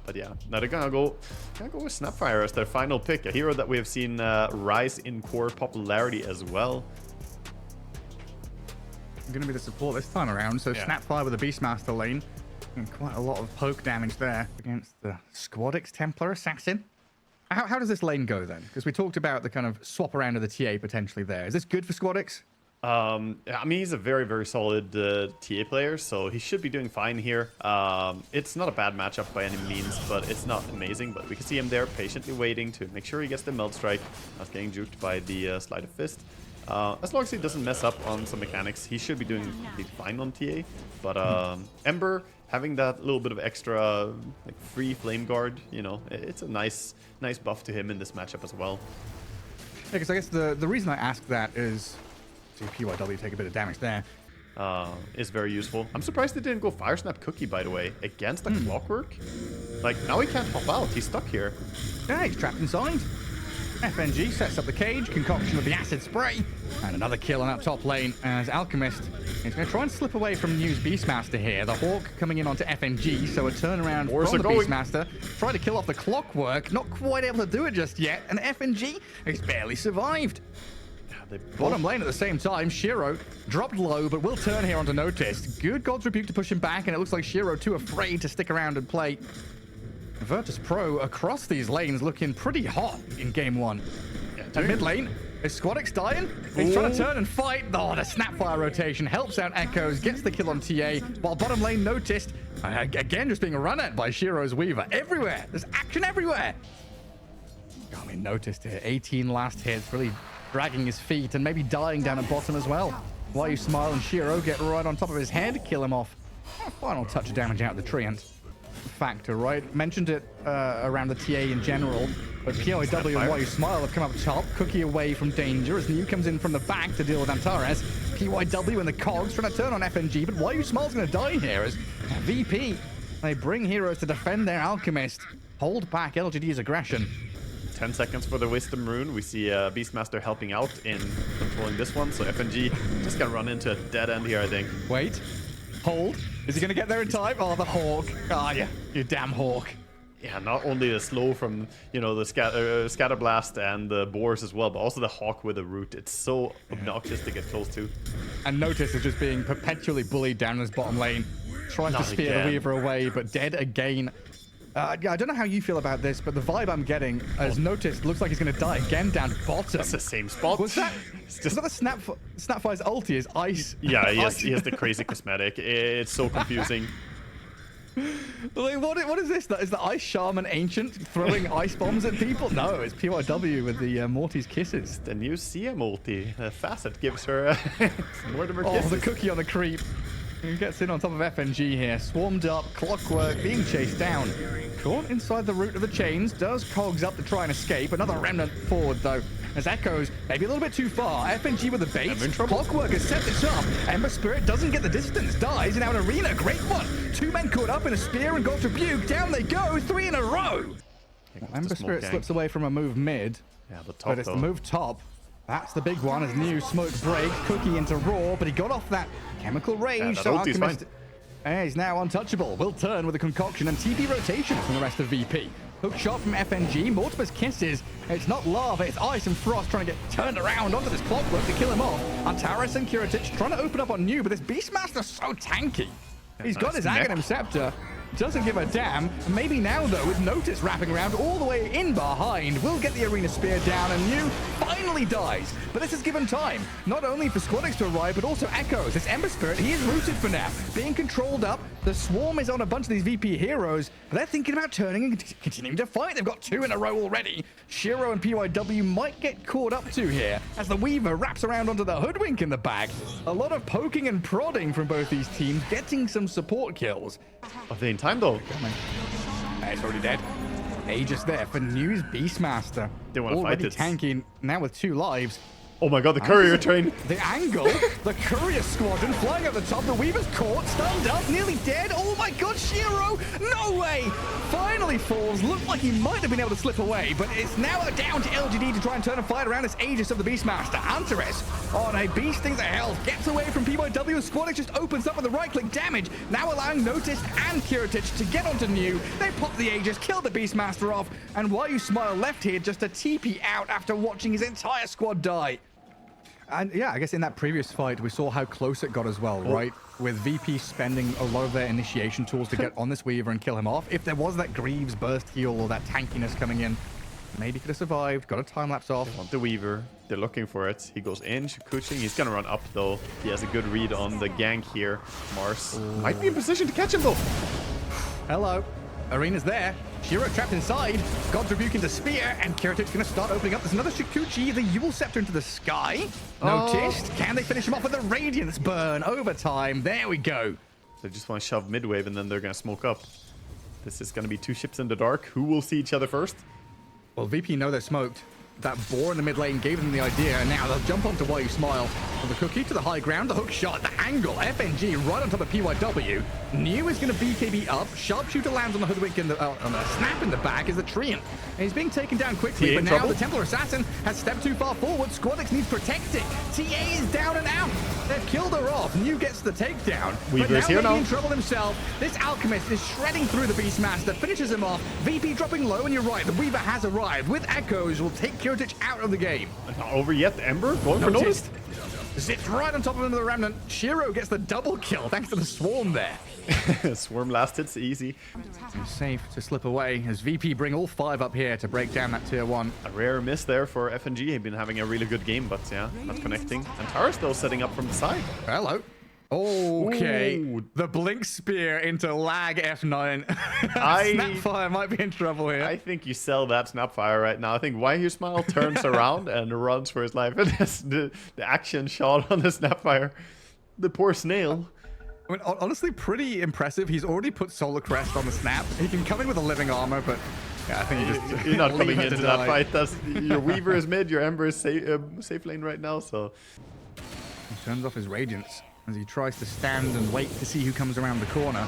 But yeah, now they're gonna go with Snapfire as their final pick, a hero that we have seen rise in core popularity as well. Going to be the support this time around, so yeah. Snapfire with a Beastmaster lane, and quite a lot of poke damage there against the Squadix Templar Assassin. How does this lane go then? Because we talked about the kind of swap around of the TA potentially there. Is this good for Squadix? I mean, he's a very, very solid TA player, so he should be doing fine here. It's not a bad matchup by any means, but it's not amazing. But we can see him there patiently waiting to make sure he gets the Meld Strike, not getting juked by the Sleight of Fist. As long as he doesn't mess up on some mechanics, he should be doing fine on TA. But Ember, having that little bit of extra like free Flame Guard, you know, it's a nice buff to him in this matchup as well. Yeah, because I guess the reason I ask that is... See PYW take a bit of damage there. Is very useful. I'm surprised they didn't go Fire Snap Cookie, by the way, against the Clockwork. Like, now he can't hop out. He's stuck here. Yeah, he's trapped inside. FNG sets up the cage, concoction with the acid spray, and another kill on that top lane as Alchemist is going to try and slip away from New's Beastmaster here. The Hawk coming in onto FNG, so a turnaround from the Beastmaster. Try to kill off the Clockwork, not quite able to do it just yet, and FNG has barely survived. Bottom lane at the same time, Shiro dropped low, but will turn here onto Noticed. Good God's Rebuke to push him back, and it looks like Shiro too afraid to stick around and play. Virtus.Pro across these lanes looking pretty hot in game one. At mid lane, is Squadix dying? He's trying to turn and fight. Oh, the Snapfire rotation helps out Echoes, gets the kill on TA, while bottom lane Noticed, again just being run at by Shiro's Weaver. Everywhere, there's action everywhere. I mean, Noticed here, 18 last hits, really dragging his feet and maybe dying down at bottom as well. While you smile and Shiro get right on top of his head, kill him off. Final touch of damage out of the Treant. Factor, right? Mentioned it around the TA in general, but PYW and While You Smile have come up top, Cookie away from danger as New comes in from the back to deal with Antares. PYW and the Cogs trying to turn on FNG, but While You Smile's going to die here as VP, they bring heroes to defend their Alchemist. Hold back LGD's aggression. 10 seconds for the Wisdom Rune. We see Beastmaster helping out in controlling this one, so FNG just gonna run into a dead end here, I think. Wait. Hold. Is he gonna get there in time? Oh, the Hawk. Ah, yeah, you damn Hawk. Yeah, not only the slow from, you know, the Scatter Blast and the Boars as well, but also the Hawk with the Root. It's so obnoxious to get close to. And Notice is just being perpetually bullied down his bottom lane. Tries to spear the Weaver away, but dead again. Yeah, I don't know how you feel about this, but the vibe I'm getting, as Noticed, looks like he's going to die again down bottom. It's the same spot. Was that the Snapfire's ulti is ice? Yeah, he has the crazy cosmetic. It's so confusing. Like, what is this? Is the Ice Shaman Ancient throwing ice bombs at people? No, it's PYW with the Morty's Kisses. The new CM ulti. Facet gives her more than her kisses. Oh, the Cookie on the creep. He gets in on top of FNG here. Swarmed up, Clockwork being chased down. Caught inside the root of the chains. Does Cogs up to try and escape. Another remnant forward, though. As Echoes, maybe a little bit too far. FNG with the bait. Clockwork has set this up. Ember Spirit doesn't get the distance. Dies in our arena. Great one. Two men caught up in a spear and God's Rebuke. Down they go. 3 in a row. Ember Spirit slips away from a move mid. Yeah, the top, but it's the move top. That's the big one as New smoke break. Cookie into Raw, but he got off that chemical range. So Alchemist is now untouchable. Will turn with a concoction and TP rotation from the rest of VP. Hook shot from FNG. Mortimer's Kisses. It's not lava, it's Ice and Frost trying to get turned around onto this Clockwork to kill him off. Antares and Kiritich trying to open up on New, but this Beastmaster's so tanky. He's got his Aghanim Scepter. Doesn't give a damn. Maybe now, though, with Notice wrapping around all the way in behind, will get the arena spear down, and New finally dies. But this is given time, not only for Squadix to arrive, but also Echoes. This Ember Spirit, he is rooted for now. Being controlled up, the swarm is on a bunch of these VP heroes, but they're thinking about turning and continuing to fight. They've got 2 in a row already. Shiro and PYW might get caught up to here, as the Weaver wraps around onto the Hoodwink in the back. A lot of poking and prodding from both these teams, getting some support kills. Are they in time, though? It's already dead. Aegis there for New's Beastmaster. They want to fight it. Tanking now with 2 lives. Oh my god, the courier train. The angle, the courier squadron flying at the top. The Weaver's caught, stunned up, nearly dead. Oh my god, Shiro! No way! Finally nearly falls. Looked like he might have been able to slip away, but it's now down to LGD to try and turn a fight around this Aegis of the Beastmaster. Antares on a beasting the health, gets away from PYW. Squadix just opens up with the right-click damage, now allowing Notice and Kiritich to get onto New. They pop the Aegis, kill the Beastmaster off, and while you smile left here, just a TP out after watching his entire squad die. And yeah, I guess in that previous fight, we saw how close it got as well, right? With VP spending a lot of their initiation tools to get on this Weaver and kill him off. If there was that Greaves burst heal or that tankiness coming in, maybe could have survived. Got a time lapse off. They want the Weaver. They're looking for it. He goes in, Shikuching. He's going to run up, though. He has a good read on the gank here. Mars might be in position to catch him, though. Hello. Arena's there. Shiro trapped inside. God's Rebuke into Spear, and Kiritich going to start opening up. There's another Shikuchi, the Yule Scepter into the sky. Noticed. Can they finish him off with a Radiance burn? Overtime. There we go. They just want to shove mid-wave, and then they're going to smoke up. This is going to be two ships in the dark. Who will see each other first? Well, VP know they're smoked. That boar in the mid lane gave them the idea, and now they'll jump onto While You Smile. From the cookie to the high ground, the hook shot, the angle, FNG right on top of PYW. New is going to BKB up. Sharpshooter lands on the hoodwink on a snap in the back is the Treant. And he's being taken down quickly, but now the Templar Assassin has stepped too far forward. Squadix needs protecting. TA is down and out. They've killed her off. New gets the takedown. Weaver's here now. In trouble himself. This Alchemist is shredding through the Beastmaster, finishes him off. VP dropping low, and you're right. The Weaver has arrived. With Echoes, will take Kiritich out of the game. Not over yet. Ember going for Noticed. Zips right on top of him with the Remnant. Shiro gets the double kill thanks to the Swarm there. Swarm last hits easy. He's safe to slip away as VP bring all 5 up here to break down that tier 1. A rare miss there for FNG. He'd been having a really good game, but yeah, not connecting. And Tara's though setting up from the side. Hello. Okay. Ooh. The Blink Spear into lag F9. Snapfire might be in trouble here. I think you sell that Snapfire right now. I think Why You Smile turns around and runs for his life. And that's the action shot on the Snapfire. The poor snail. I mean, honestly, pretty impressive. He's already put Solar Crest on the Snap. He can come in with a living armor, but yeah, I think you're not coming into that fight. That's, your Weaver is mid, your Ember is safe lane right now, so. He turns off his Radiance as he tries to stand and wait to see who comes around the corner.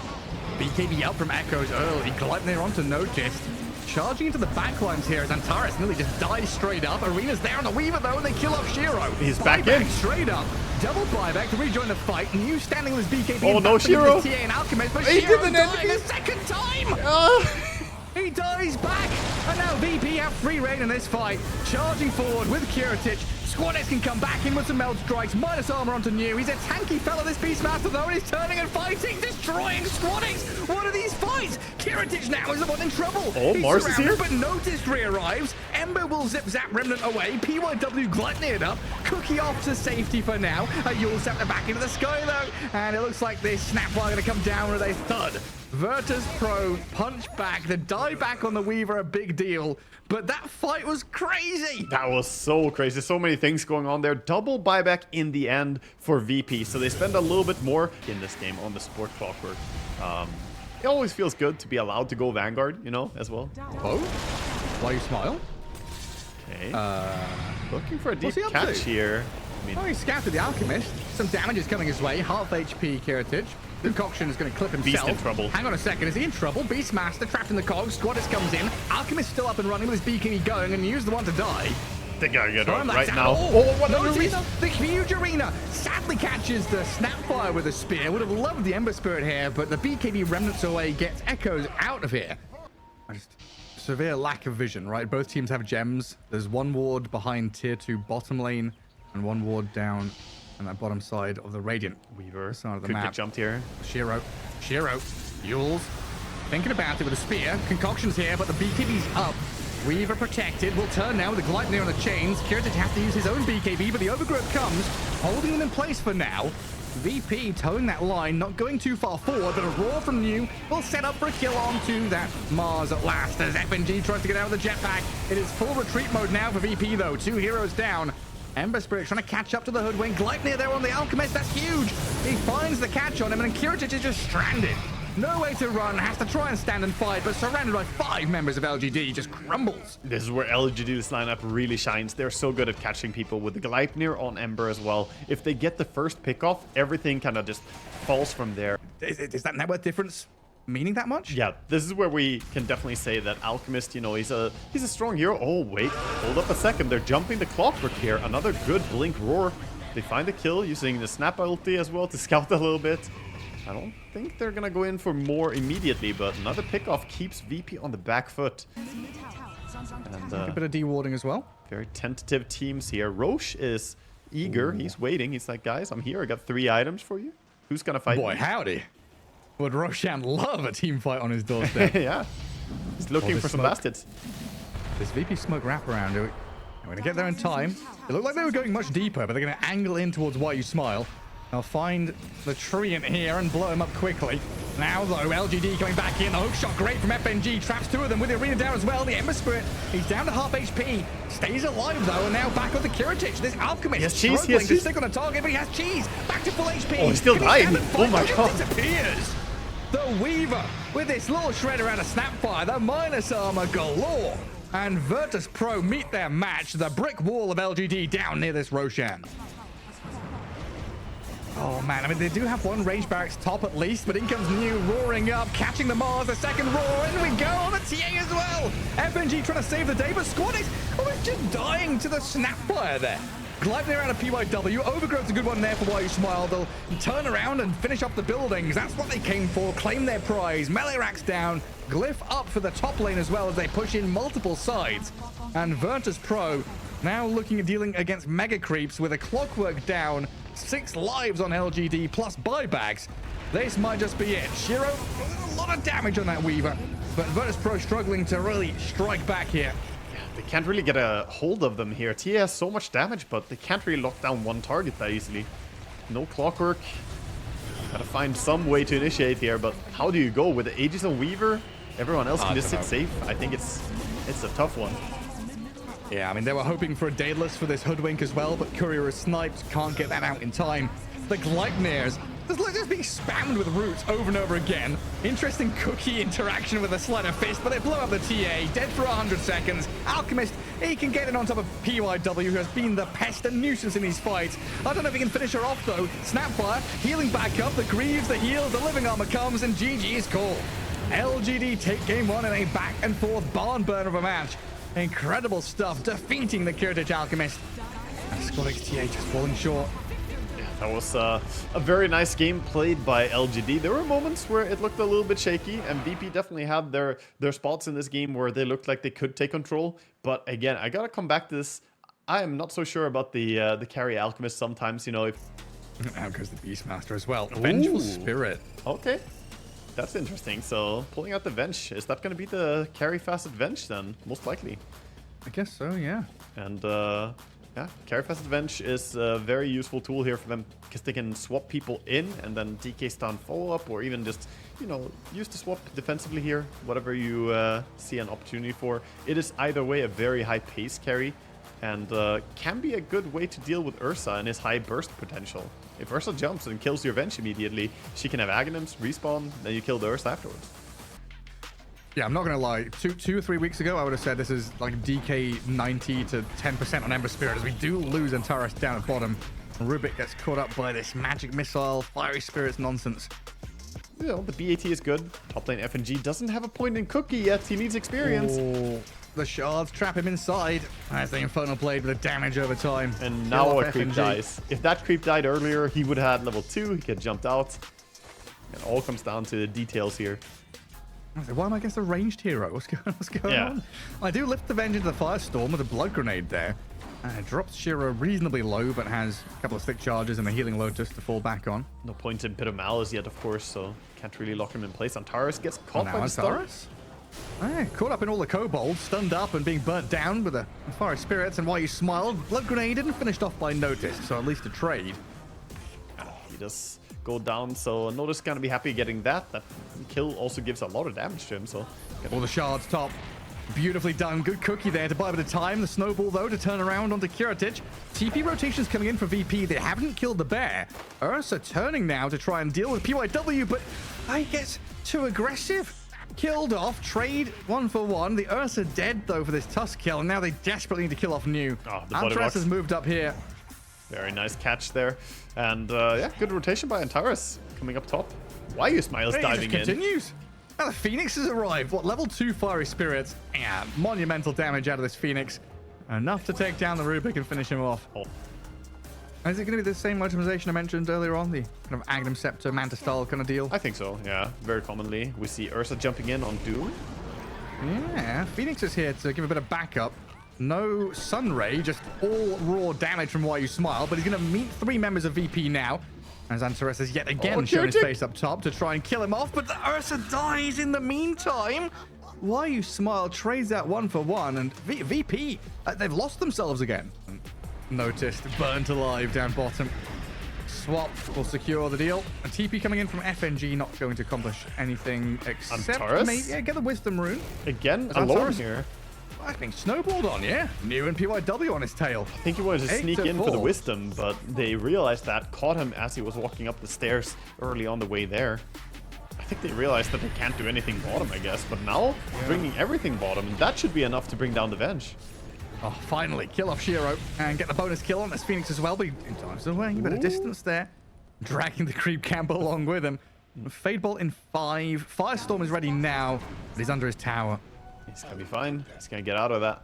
BKB out from Echoes early. Gleipnir onto Noticed. Charging into the backlines here as Antares nearly just dies straight up. Arena's there on the Weaver though, and they kill off Shiro. He's back in. Straight up. Double buyback to rejoin the fight. New standing with his BKB. Oh no, Shiro. TA and Alchemist, but he Shiro didn't died a second time. He dies back. And now VP have free reign in this fight. Charging forward with Kiritich. Squadix can come back in with some meld strikes. Minus armor onto New. He's a tanky fella, this Beastmaster, though, and he's turning and fighting, destroying Squadix. What are these fights? Kiritich now is the one in trouble. Oh, he's Mars is here. But Noticed re-arrives. Ember will zip zap Remnant away. PYW Gleipnir up. Cookie off to safety for now. Yule Scepter back into the sky, though. And it looks like this Snapfire going to come down with a thud. Virtus.Pro punch back. The die back on the Weaver, a big deal. But that fight was crazy. That was so crazy. So many things going on there. Double buyback in the end for VP. So they spend a little bit more in this game on the support clockwork. It always feels good to be allowed to go Vanguard, you know, as well. Oh, Why You Smile? Okay. Looking for a deep catch here. I mean, he scouted the Alchemist. Some damage is coming his way. Half HP Kiritich. Concoction is going to clip himself. Beast in trouble. Hang on a second. Is he in trouble? Beastmaster trapped in the cogs. Squadix comes in. Alchemist still up and running with his BKB going, and New's the one to die. They gotta get on right now. Oh, what an arena! The huge arena sadly catches the Snapfire with a spear. Would have loved the Ember Spirit here, but the BKB remnants away gets Echoes out of here. Severe lack of vision, right? Both teams have gems. There's one ward behind tier 2 bottom lane and one ward down on that bottom side of the Radiant. Weaver side of the could map. get jumped here. Shiro, Yules, thinking about it with a spear. Concoction's here, but the BKB's up. Weaver protected. Will turn now with the Gleipnir on the chains. Kiritich has to use his own BKB, but the Overgrowth comes, holding him in place for now. VP towing that line, not going too far forward, but a roar from New will set up for a kill onto that Mars at last as FNG tries to get out of the jetpack. It is full retreat mode now for VP, though. 2 heroes down. Ember Spirit trying to catch up to the Hoodwink. Gleipnir there on the Alchemist. That's huge. He finds the catch on him, and Kiritich is just stranded. No way to run. Has to try and stand and fight, but surrounded by 5 members of LGD, just crumbles. This is where LGD's lineup really shines. They're so good at catching people with the Gleipnir on Ember as well. If they get the first pick off, everything kind of just falls from there. Is that net worth difference? meaning that much? Yeah, this is where we can definitely say that Alchemist, you know, he's a strong hero. Oh, wait, hold up a second. They're jumping the clockwork here. Another good Blink Roar. They find the kill using the Snap ulti as well to scout a little bit. I don't think they're going to go in for more immediately, but another pickoff keeps VP on the back foot. And A bit of dewarding as well. very tentative teams here. Roche is eager. Ooh. He's waiting. He's like, guys, I'm here. I got 3 items for you. Who's going to fight Boy, me? howdy. Would Roshan love a team fight on his doorstep? Yeah. He's looking for some last hits. This VP smoke wraparound. I'm going to get there in time. It looked like they were going much deeper, but they're going to angle in towards Why You Smile. I'll find the Treant here and blow him up quickly. Now, though, LGD coming back in. The hook shot great from FNG. Traps 2 of them with the arena down as well. The Ember Spirit, he's down to half HP. Stays alive, though, and now back on the Kiritich. This Alchemist struggling to stick on a target, but he has cheese. Back to full HP. Oh, he's still dying. Oh, my God. Disappears. The Weaver with this little shredder out of Snapfire. The minus armor galore. And Virtus.Pro meet their match. The brick wall of LGD down near this Roshan. Oh, man. I mean, they do have one range barracks top at least, but in comes New roaring up, catching the Mars, the second roar, and we go on the TA as well. FNG trying to save the day, but Squad is almost just dying to the Snapfire there. Gliding around a PYW. Overgrowth's a good one there for Why You Smile. They'll turn around and finish up the buildings. That's what they came for. Claim their prize. Melee racks down. Glyph up for the top lane as well as they push in multiple sides. And Virtus.Pro now looking at dealing against Mega Creeps with a Clockwork down. 6 lives on LGD plus buybacks. This might just be it. Shiro, a lot of damage on that Weaver. But Virtus.Pro struggling to really strike back here. They can't really get a hold of them here. TA has so much damage, but they can't really lock down one target that easily. No Clockwork. Gotta find some way to initiate here, but how do you go? With the Aegis on Weaver, everyone else can just sit safe. I think it's a tough one. Yeah, I mean, they were hoping for a Daedalus for this Hoodwink as well, but Courier is sniped, can't get that out in time. The Gleipnirs, just being spammed with roots over and over again. Interesting cookie interaction with a sleight of fist, but they blow up the TA, dead for 100 seconds. Alchemist, he can get it on top of PYW, who has been the pest and nuisance in these fights. I don't know if he can finish her off, though. Snapfire, healing back up, the Greaves, the heals, the living armor comes, and GG is called. LGD take game 1 in a back and forth barn burner of a match. Incredible stuff, defeating the Kiritich Alchemist. And Squad XTA just falling short. That was a very nice game played by LGD. There were moments where it looked a little bit shaky, and VP definitely had their spots in this game where they looked like they could take control. But again, I gotta come back to this. I am not so sure about the carry Alchemist sometimes, you know. Now goes the Beastmaster as well. Vengeful Spirit. Okay. That's interesting. So, pulling out the Venge. Is that going to be the carry facet Venge then? Most likely. I guess so, yeah. And, yeah, carry facet Venge is a very useful tool here for them because they can swap people in and then DK stun follow-up or even just, you know, use the swap defensively here. Whatever you see an opportunity for. It is either way a very high pace carry and can be a good way to deal with Ursa and his high burst potential. If Ursa jumps and kills your Venge immediately, she can have Aghanims, respawn, then you kill the Ursa afterwards. Yeah, I'm not going to lie. Two or 3 weeks ago, I would have said this is like DK 90 to 10% on Ember Spirit, as we do lose Antares down at bottom. Rubik gets caught up by this magic missile, fiery spirits nonsense. You know, the BAT is good. Top lane FNG doesn't have a point in Cookie yet. He needs experience. Oh, the shards trap him inside as the Infernal Blade with the damage over time. And now a creep dies. If that creep died earlier, he would have had level 2. He could have jumped out. It all comes down to the details here. Why am I against a ranged hero? What's going on? I do lift the Venge into the Firestorm with a blood grenade there. It drops Shiro reasonably low, but has a couple of stick charges and a healing Lotus to fall back on. No point in Pit of Malice yet, of course, so can't really lock him in place. Antares gets caught by the stars. Caught up in all the kobolds, stunned up and being burnt down with the fiery spirits. And while you smiled, blood grenade didn't finished off by Notice, so at least a trade. He does go down, so Notice gonna be happy getting that. That kill also gives a lot of damage to him, so... All the shards top. Beautifully done. Good cookie there to buy a bit of time. The snowball, though, to turn around onto Kiritich. TP rotations coming in for VP. They haven't killed the bear. Ursa turning now to try and deal with PYW, but I guess too aggressive. Killed off. Trade 1 for 1. The Ursa dead, though, for this Tusk kill, and now they desperately need to kill off New. Antares has moved up here. Very nice catch there. And, yeah, good rotation by Antares coming up top. Why you Smiles diving in? Continues. Now the Phoenix has arrived. What, level 2 Fiery Spirits? Yeah, monumental damage out of this Phoenix. Enough to take down the Rubik and finish him off. Oh. Is it going to be the same itemization I mentioned earlier on? The kind of Agnum Scepter, Manta style kind of deal? I think so, yeah. Very commonly. We see Ursa jumping in on Doom. Yeah, Phoenix is here to give a bit of backup. No Sunray, just all raw damage from Why You Smile, but he's going to meet 3 members of VP now. As Antares is yet again showing his face up top to try and kill him off, but the Ursa dies in the meantime. Why You Smile trades that 1-for-1, and VP, they've lost themselves again. Noticed, burnt alive down bottom. Swap will secure the deal. A TP coming in from FNG, not going to accomplish anything except maybe get the Wisdom Rune. Again, alone here. I think snowballed on, yeah. New and PYW on his tail. I think he wanted to sneak in for the Wisdom, but they realized that, caught him as he was walking up the stairs early on the way there. I think they realized that they can't do anything bottom, I guess, but now bringing everything bottom, and that should be enough to bring down the Venge. Oh, finally, kill off Shiro and get the bonus kill on this Phoenix as well, but he dives away. A bit of distance there, dragging the creep camper along with him. Fade Bolt in 5. Firestorm is ready now, but he's under his tower. He's gonna be fine. He's gonna get out of that.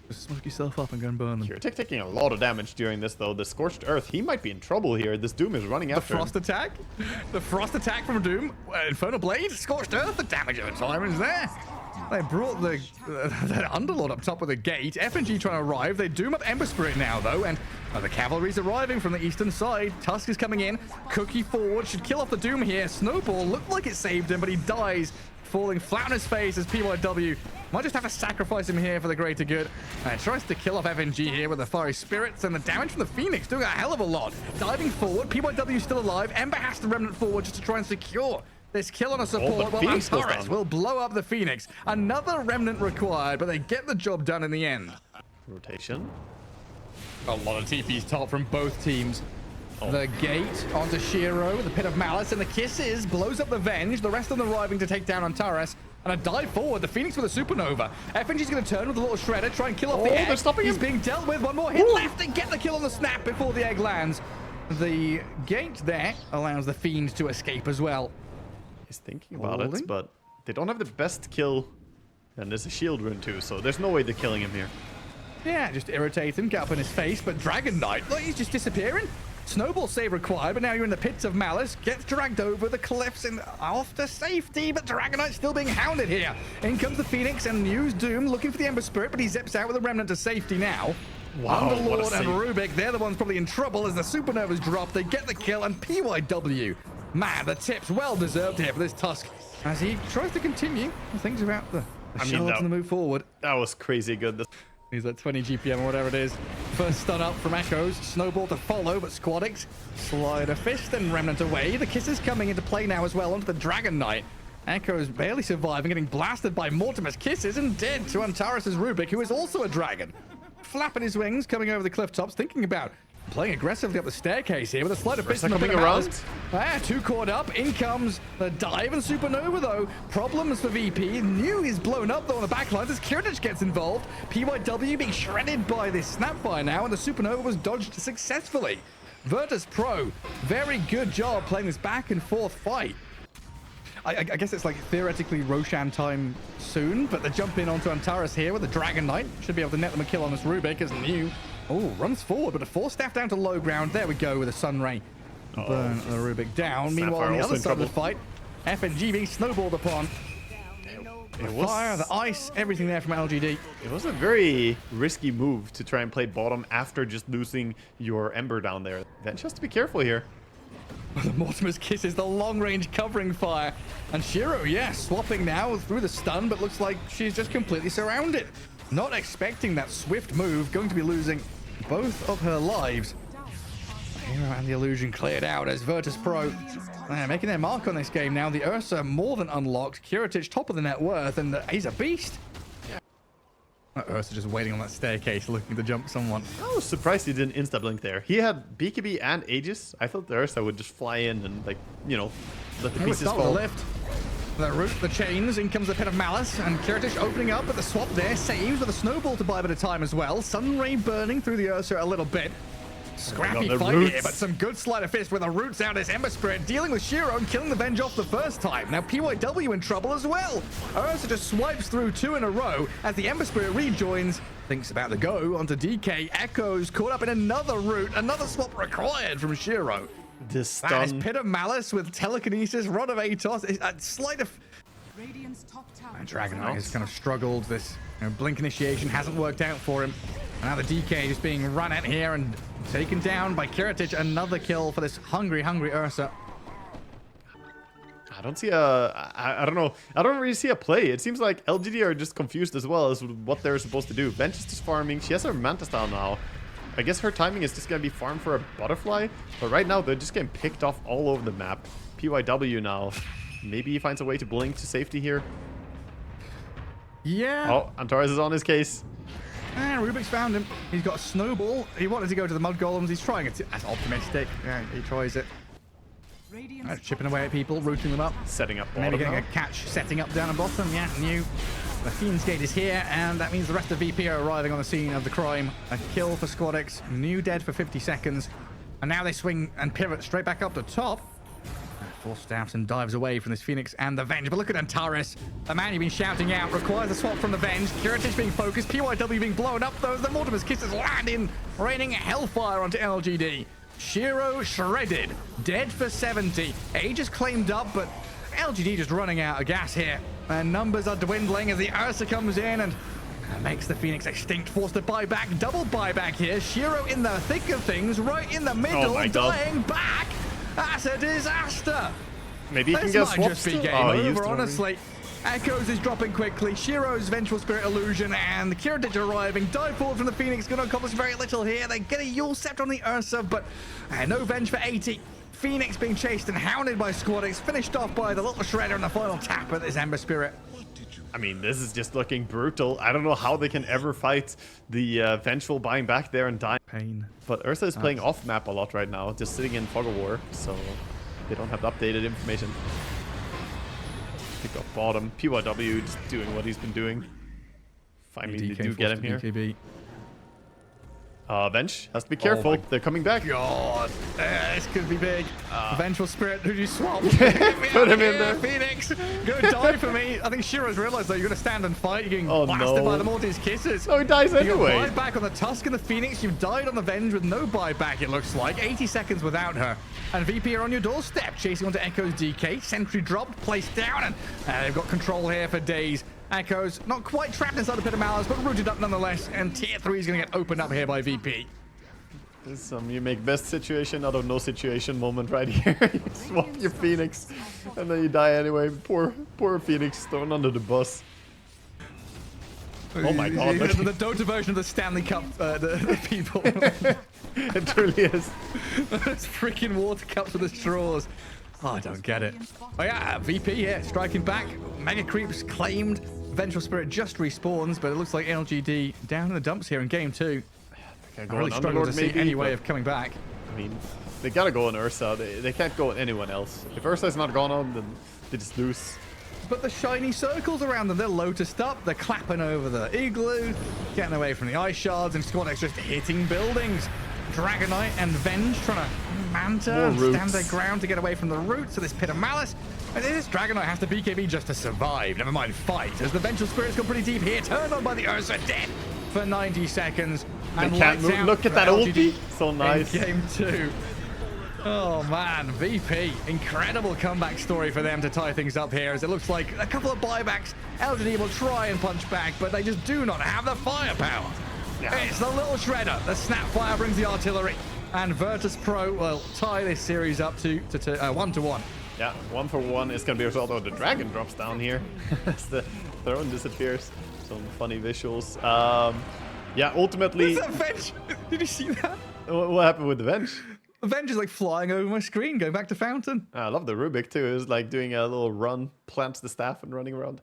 Just smoke yourself up and go and burn them. Kirtik taking a lot of damage during this, though. The Scorched Earth, he might be in trouble here. This Doom is running after The Frost attack? The Frost attack from Doom. Infernal Blade, Scorched Earth, the damage of the Tyrant's there. They brought the Underlord up top with a gate. FNG trying to arrive. They doom up Ember Spirit now, though, and the cavalry's arriving from the eastern side. Tusk is coming in. Cookie forward. Should kill off the Doom here. Snowball looked like it saved him, but he dies, falling flat on his face as PYW might just have to sacrifice him here for the greater good. And tries to kill off FNG here with the Fiery Spirits, and the damage from the Phoenix doing a hell of a lot. Diving forward. PYW still alive. Ember has to remnant forward just to try and secure this kill on a support. Well, Antares will blow up the Phoenix. Another remnant required, but they get the job done in the end. Rotation. A lot of TPs top from both teams. The gate onto Shiro, the Pit of Malice, and the Kisses blows up the Venge. The rest of them arriving to take down Antares. And a dive forward, the Phoenix with a supernova. FNG's going to turn with a little shredder, try and kill off the egg. They're stopping him. He's being dealt with. One more hit left and get the kill on the snap before the egg lands. The gate there allows the Fiend to escape as well. He's thinking about it, but they don't have the best kill. And there's a shield rune too, so there's no way they're killing him here. Yeah, just irritate him, get up in his face, but Dragon Knight, look, he's just disappearing. Snowball save required, but now you're in the Pits of Malice. Gets dragged over the cliffs and off to safety, but Dragon Knight's still being hounded here. In comes the Phoenix and News Doom looking for the Ember Spirit, but he zips out with a remnant to safety now. Wow, Underlord and Rubik, they're the ones probably in trouble as the Supernovas drop. They get the kill, and PYW. Man, the tip's well deserved here for this Tusk as he tries to continue. Things about the shards and the move forward. That was crazy good. He's at 20 GPM or whatever it is. First stun up from Echoes. Snowball to follow, but Squadix slide a fist and remnant away. The Kisses coming into play now as well onto the Dragon Knight. Echoes barely surviving, getting blasted by Mortimer's Kisses and dead to Antares' Rubik, who is also a dragon. Flapping his wings, coming over the cliff tops, thinking about playing aggressively up the staircase here with a sleight of fist coming around. Two caught up. In comes the dive and supernova though. Problems for VP. New is blown up though on the back lines as Kiritich gets involved. PYW being shredded by this snapfire now, and the supernova was dodged successfully. Virtus.Pro, very good job playing this back and forth fight. I guess it's like theoretically Roshan time soon, but the jump in onto Antares here with the Dragon Knight should be able to net them a kill on this Rubik as New runs forward, but a force staff down to low ground. There we go with a Sunray. Burn the Rubik down. Meanwhile, on the other side of the fight, FNG being snowballed upon. The fire, the ice, everything there from LGD. It was a very risky move to try and play bottom after just losing your Ember down there. Then just to be careful here. The Mortimer's Kisses, the long-range covering fire. And Shiro, swapping now through the stun, but looks like she's just completely surrounded. Not expecting that swift move, going to be losing both of her lives. Hero and the illusion cleared out as Virtus.Pro making their mark on this game now. The Ursa more than unlocked. Kiritich top of the net worth, and he's a beast. Ursa just waiting on that staircase, looking to jump someone. I was surprised he didn't insta-blink there. He had BKB and Aegis. I thought the Ursa would just fly in and, like, you know, let the pieces fall. The lift. The root, the chains, in comes the Pit of Malice, and Kiritich opening up with the swap there, saves with a snowball to buy a bit of time as well. Sunray burning through the Ursa a little bit. Scrappy the fight roots. here, but some good sleight of fist with the roots out as Ember Spirit dealing with Shiro and killing the Venge off the first time. Now PYW in trouble as well. Ursa just swipes through 2 in a row as the Ember Spirit rejoins. Thinks about the go onto DK. Echoes caught up in another root. Another swap required from Shiro. This stun. That is Pit of Malice with telekinesis, Rod of Atos. A sleight of... And Dragon Knight has kind of struggled. This blink initiation hasn't worked out for him. And now the DK just being run at here and taken down by Kiritich. Another kill for this hungry Ursa. I don't see I don't know. I don't really see a play. It seems like LGD are just confused as well as what they're supposed to do. Bench is just farming. She has her Manta style now. I guess her timing is just going to be farm for a butterfly. But right now, they're just getting picked off all over the map. PYW now. Maybe he finds a way to blink to safety here. Yeah. Oh, Antares is on his case. And Rubik's found him. He's got a snowball. He wanted to go to the mud golems. He's trying it. That's optimistic. Yeah, he tries it. Chipping away at people, rooting them up. Setting up bottom Maybe getting now. a catch, setting up down the bottom. Yeah, new. The Fiend's Gate is here, and that means the rest of VP are arriving on the scene of the crime. A kill for Squadix. New dead for 50 seconds. And now they swing and pivot straight back up the top. Force staffs and dives away from this Phoenix and the Venge. But look at Antares. The man you've been shouting out requires a swap from the Venge. Kiritich being focused. PYW being blown up, though. The Mortimer's Kisses land in, raining hellfire onto LGD. Shiro shredded. Dead for 70. Age is claimed up, but LGD just running out of gas here. And numbers are dwindling as the Ursa comes in and makes the Phoenix extinct. Forced to buy back. Double buyback here. Shiro in the thick of things. Right in the middle. Dying back. That's a disaster. Maybe he can This get a might swap just be still? game He used over, it already. honestly. Echoes is dropping quickly. Shiro's Vengeful Spirit Illusion and the Kiritich arriving. Dive forward from the Phoenix. Going to accomplish very little here. They get a Yule Scepter on the Ursa, but no Venge for 80. Phoenix being chased and hounded by Squadix. Finished off by the little Shredder and the final tap at this Ember Spirit. I mean, this is just looking brutal. I don't know how they can ever fight the Vengeful buying back there and dying. Pain. But Ursa is playing off map a lot right now, just sitting in Fog of War, so they don't have the updated information. Pick up bottom. PYW just doing what he's been doing. Finally, they do get him here. BKB. Venge has to be careful. my They're coming back. God, this could be big. Vengeful Spirit, who do you swap? Put him in there. Phoenix, go die for me. I think Shiro's realized that you're going to stand and fight. You're getting Oh, blasted no. by the Morty's Kisses. Oh, he dies You anyway. got buyback on the Tusk and the Phoenix. You've died on the Venge with no buyback, it looks like. 80 seconds without her. And VP are on your doorstep, chasing onto Echo's DK. Sentry dropped, placed down, and they've got control here for days. Echoes not quite trapped inside the Pit of Malice, but rooted up nonetheless. And tier 3 is going to get opened up here by VP. This is some you make best situation out of no situation moment right here. You swap your Phoenix, and then you die anyway. Poor Phoenix thrown under the bus. Oh my god. The Dota version of the Stanley Cup, the people. It truly is. Those freaking water cups with the straws. Oh, I don't get it. Oh yeah, VP here, striking back. Mega Creeps claimed. Vengeful Spirit just respawns, but it looks like LGD down in the dumps here in game 2. I really struggle to see any way of coming back. I mean, they gotta go on Ursa. They can't go on anyone else. If Ursa's not gone on, then they just lose. But the shiny circles around them, they're lotused up. They're clapping over the igloo, getting away from the ice shards, and Squadix just hitting buildings. Dragon Knight and Venge trying to Manta and stand their ground to get away from the roots of this Pit of Malice. And this Dragon Knight has to BKB just to survive, never mind fight, as the Vengeful Spirit's gone pretty deep here, turned on by the Ursa, dead for 90 seconds. They And can't lights move. out Look at for that LGD ulti. So nice. in game 2. Oh man, VP, incredible comeback story for them to tie things up here, as it looks like a couple of buybacks. LGD will try and punch back, but they just do not have the firepower. Yeah. It's the little shredder. The Snapfire brings the artillery, and Virtus.Pro will tie this series up to 1-1. Yeah, 1-for-1 is gonna be a result. Oh, the dragon drops down here as the throne disappears. Some funny visuals. Yeah, ultimately. What's that Venge? Did you see that? What happened with the Venge? The Venge is like flying over my screen, going back to Fountain. I love the Rubik too. It was like doing a little run, plants the staff and running around.